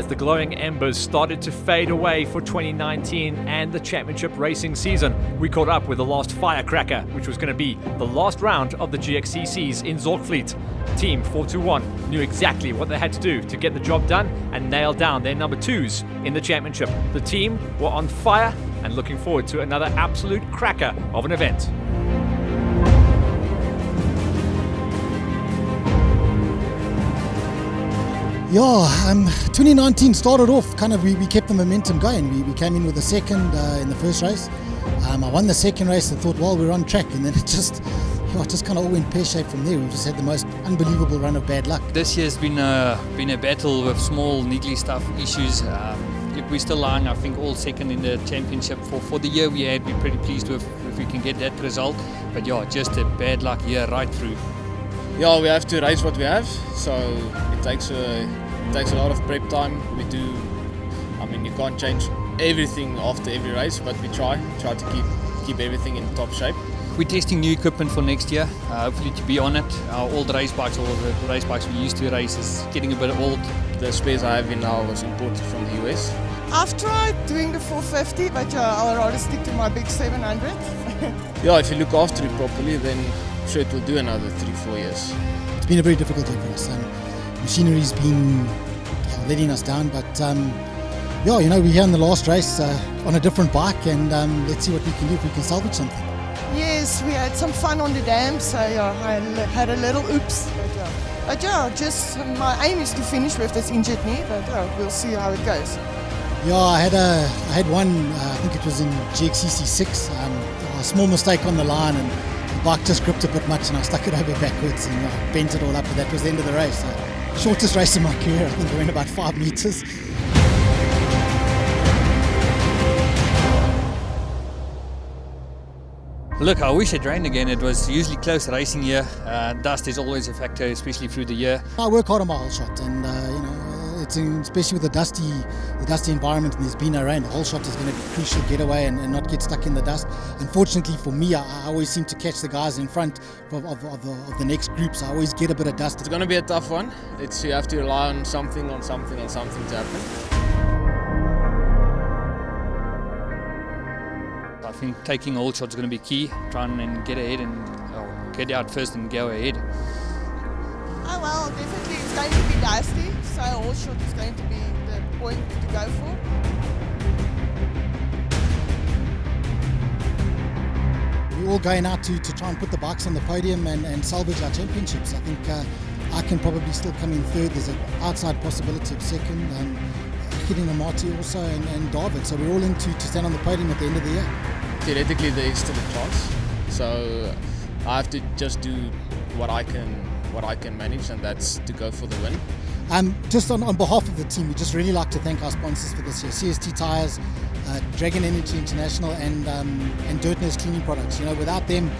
as the glowing embers started to fade away for 2019 and the championship racing season. We caught up with the last firecracker, which was going to be the last round of the GXCCs in Zorgvliet. Team 421 knew exactly what they had to do to get the job done and nail down their number twos in the championship. The team were on fire and looking forward to another absolute cracker of an event. Yeah, 2019 started off kind of, we kept the momentum going. We came in with a second in the first race. I won the second race and thought, well, we're on track. And then it just kind of all went pear-shaped from there. We just had the most unbelievable run of bad luck. This year's been a battle with small niggly stuff issues. We're still lying, I think, all second in the championship. For the year we had, we're pretty pleased with if we can get that result. But yeah, just a bad luck year right through. Yeah, we have to race what we have, so it takes a lot of prep time. You can't change everything after every race, but we try to keep everything in top shape. We're testing new equipment for next year, hopefully to be on it. Our old race bikes, all the race bikes we used to race, is getting a bit old. The spares I have in now was imported from the US. I've tried doing the 450, but I'll rather stick to my big 700. Yeah, if you look after it properly, then I'm sure it will do another 3-4 years. It's been a very difficult year for us. Machinery's been letting us down, but we're here in the last race on a different bike, and let's see what we can do if we can salvage something. Yes, we had some fun on the dam, so I had a little oops. But just my aim is to finish with this injured knee, but we'll see how it goes. Yeah, I had one, I think it was in GXCC 6, a small mistake on the line, and the bike just gripped a bit much, and I stuck it over backwards and bent it all up, and that was the end of the race. Shortest race in my career, I think I went about 5 meters. Look, I wish it rained again. It was usually close racing here. Dust is always a factor, especially through the year. I work hard on my whole shot, and it's especially with the dusty environment, and there's been no rain. The whole shot is going to be a crucial getaway and not get stuck in the dust. Unfortunately for me, I always seem to catch the guys in front of the next group, so I always get a bit of dust. It's going to be a tough one. You have to rely on something to happen. I think taking all shots is going to be key. Trying and get ahead and get out first and go ahead. Oh well, definitely it's going to be dusty, so all shot is going to be the point to go for. We're all going out to try and put the bikes on the podium and salvage our championships. I think I can probably still come in third. There's an outside possibility of second. Hitting a Marty also and David, so we're all in to stand on the podium at the end of the year. Theoretically there is still a chance, so I have to just do what I can manage, and that's to go for the win. Just on behalf of the team, we just really like to thank our sponsors for this year: CST Tyres, Dragon Energy International, and Dirtness Cleaning Products. Without them,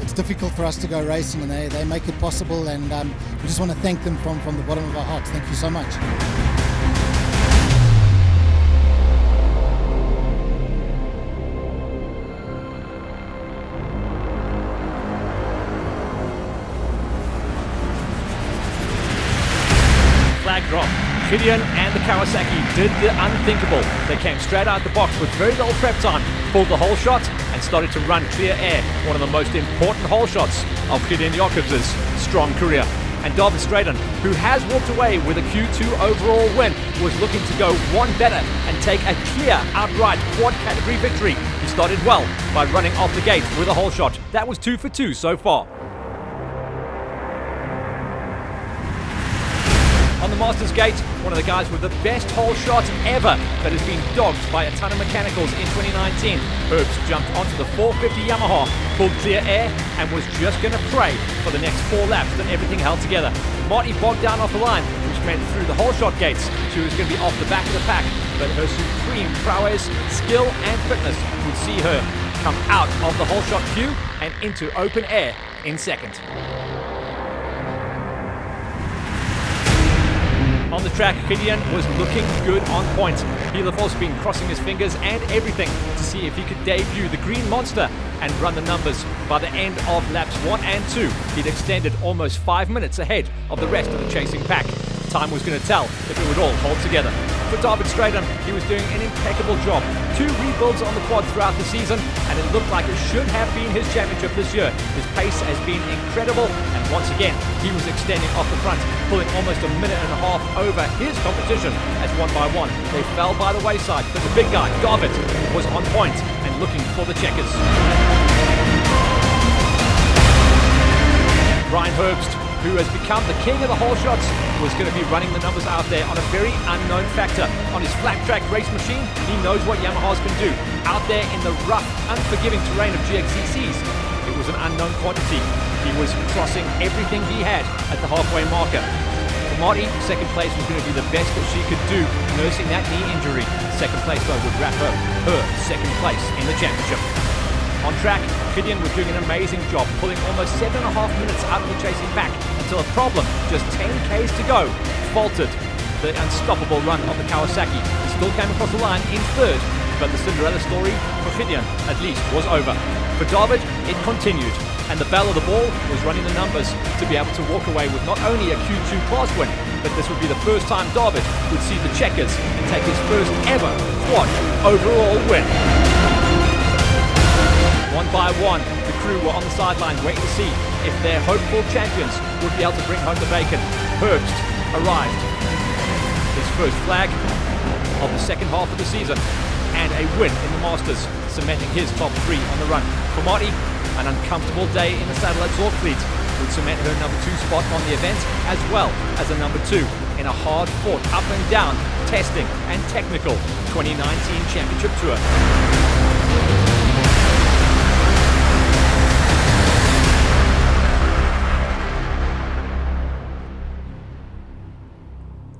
it's difficult for us to go racing, and they make it possible, and we just want to thank them from the bottom of our hearts. Thank you so much. Flag drop. Gideon and the Kawasaki did the unthinkable. They came straight out the box with very little prep time, pulled the whole shot, and started to run clear air, one of the most important whole shots of Gideon Jacobs' strong career. And David Straden, who has walked away with a Q2 overall win, was looking to go one better and take a clear, outright quad category victory. He started well by running off the gate with a whole shot. That was 2 for 2 so far. On the Masters Gate, one of the guys with the best whole shot ever that has been dogged by a ton of mechanicals in 2019. Herbs jumped onto the 450 Yamaha, pulled clear air, and was just going to pray for the next 4 laps that everything held together. Marty bogged down off the line, which meant through the whole shot gates, she was going to be off the back of the pack, but her supreme prowess, skill, and fitness would see her come out of the whole shot queue and into open air in second. On the track, Gideon was looking good on point. He'll have also been crossing his fingers and everything to see if he could debut the Green Monster and run the numbers. By the end of laps 1 and 2, he'd extended almost 5 minutes ahead of the rest of the chasing pack. Time was going to tell if it would all hold together. For David Stratum, he was doing an impeccable job. 2 rebuilds on the quad throughout the season, and it looked like it should have been his championship this year. His pace has been incredible, and once again, he was extending off the front, pulling almost a minute and a half over his competition as one by one they fell by the wayside. But the big guy, David, was on point and looking for the checkers. Brian Herbst, who has become the king of the whole shots, was going to be running the numbers out there on a very unknown factor. On his flat track race machine, he knows what Yamahas can do. Out there in the rough, unforgiving terrain of GXCCs, it was an unknown quantity. He was crossing everything he had at the halfway marker. For Marty, second place was going to be the best that she could do, nursing that knee injury. Second place, though, would wrap up her second place in the championship. On track, Gideon was doing an amazing job, pulling almost 7.5 minutes out of the chasing back until a problem, just 10 Ks to go, faltered the unstoppable run of the Kawasaki. He still came across the line in third, but the Cinderella story for Gideon at least was over. For David, it continued, and the belle of the ball was running the numbers to be able to walk away with not only a Q2 class win, but this would be the first time David would see the checkers and take his first ever quad overall win. One by one, the crew were on the sideline waiting to see if their hopeful champions would be able to bring home the bacon. Herbst arrived. His first flag of the second half of the season and a win in the Masters, cementing his top 3 on the run. For Marty, an uncomfortable day in the saddle at Zorgfleet would cement her number 2 spot on the event, as well as a number 2 in a hard-fought, up and down, testing and technical 2019 Championship Tour.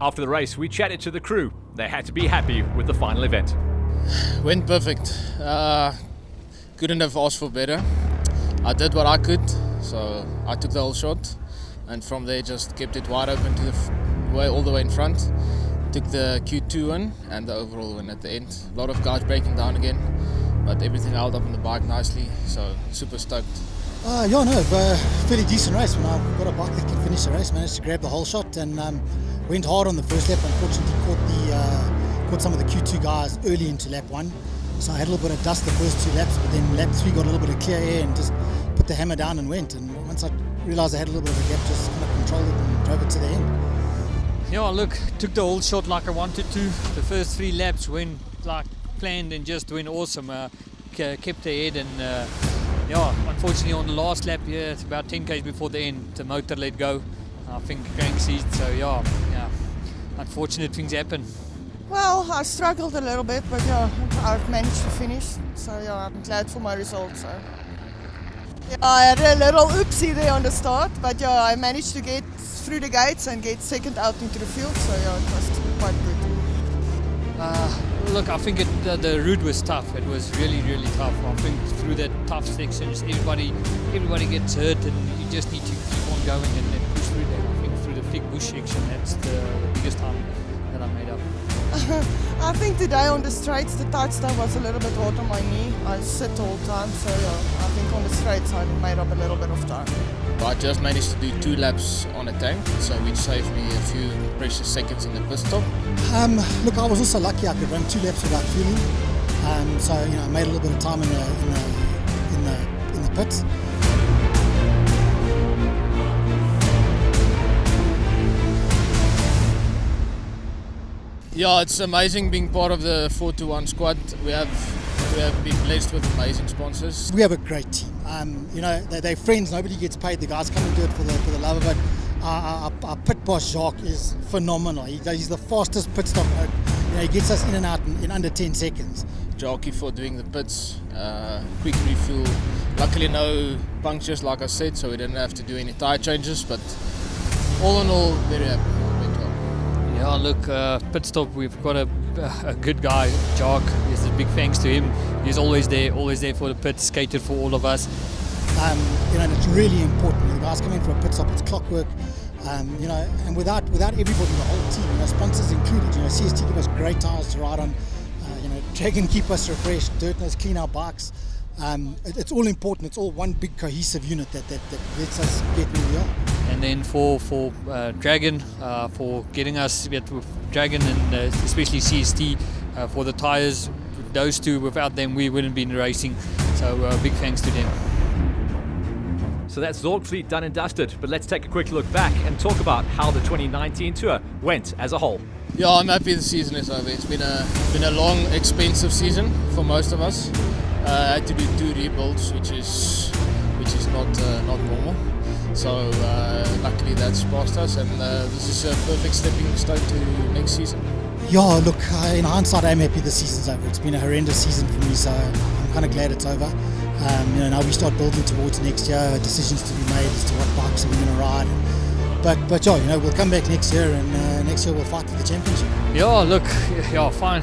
After the race, we chatted to the crew. They had to be happy with the final event. Went perfect. Couldn't have asked for better. I did what I could, so I took the whole shot, and from there just kept it wide open to all the way in front. Took the Q2 win and the overall win at the end. A lot of guys breaking down again, but everything held up on the bike nicely, so super stoked. Fairly decent race. When I got a bike that could finish the race, managed to grab the whole shot and went hard on the first lap. Unfortunately, caught some of the Q2 guys early into lap 1. So I had a little bit of dust the first 2 laps, but then lap 3 got a little bit of clear air and just put the hammer down and went. And once I realised I had a little bit of a gap, just kind of controlled it and drove it to the end. Yeah, look, took the whole shot like I wanted to. The first 3 laps went like planned and just went awesome. Kept ahead and unfortunately on the last lap, it's about 10 k's before the end, the motor let go. I think crank seized, so unfortunate things happen. Well, I struggled a little bit, but I've managed to finish. So I'm glad for my result. So I had a little oopsie there on the start, but I managed to get through the gates and get second out into the field. So it was quite good. Look, I think the route was tough. It was really, really tough. I think through the tough sections, everybody gets hurt, and you just need to keep on going and then push through that. I think through the thick bush section, that's the biggest time that I made up. I think today on the straights, the tight stuff was a little bit hard on my knee. I sit all the time, so I think on the straights I made up a little bit of time. I just managed to do 2 laps on a tank, so which saved me a few precious seconds in the pit stop. Look, I was also lucky I could run 2 laps without fueling. So I made a little bit of time in the pits. Yeah, it's amazing being part of the 421 squad. We have been blessed with amazing sponsors. We have a great team. They're friends. Nobody gets paid. The guys come and do it for the love of it. Our pit boss Jacques is phenomenal. He's the fastest pit stop. He gets us in and out in under 10 seconds. Jackie for doing the pits, quick refuel. Luckily no punctures, like I said, so we didn't have to do any tyre changes. But all in all, very happy. Yeah, look, pit stop, we've got a good guy, Jock. There's a big thanks to him. He's always there for the pit, skated for all of us. And it's really important. The guys come in for a pit stop, it's clockwork. And without everybody, the whole team, sponsors included, CST give us great tires to ride on. Dragon keep us refreshed, Dirtness clean our bikes. It's all important. It's all one big cohesive unit that lets us get where we are. And then for Dragon, for getting us Dragon and especially CST for the tyres. Those two, without them, we wouldn't be in racing. So big thanks to them. So that's Zorg Fleet done and dusted, but let's take a quick look back and talk about how the 2019 tour went as a whole. Yeah, I'm happy the season is over. It's been a long, expensive season for most of us. I had to do 2 rebuilds, which is not normal. So luckily that's passed us, and this is a perfect stepping stone to next season. Yeah, look, in hindsight, I'm happy the season's over. It's been a horrendous season for me, so I'm kind of glad it's over. Now we start building towards next year, decisions to be made as to what bikes we're going to ride. But yeah, we'll come back next year, and next year we'll fight for the championship. Yeah, look, yeah, fine.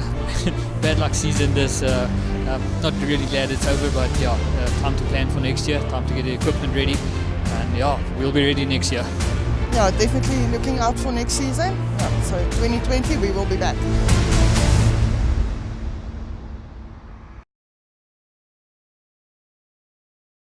Bad luck season this. Not really glad it's over, but yeah, time to plan for next year, time to get the equipment ready, and yeah, we'll be ready next year. Yeah, definitely looking out for next season. Yeah, so 2020 we will be back.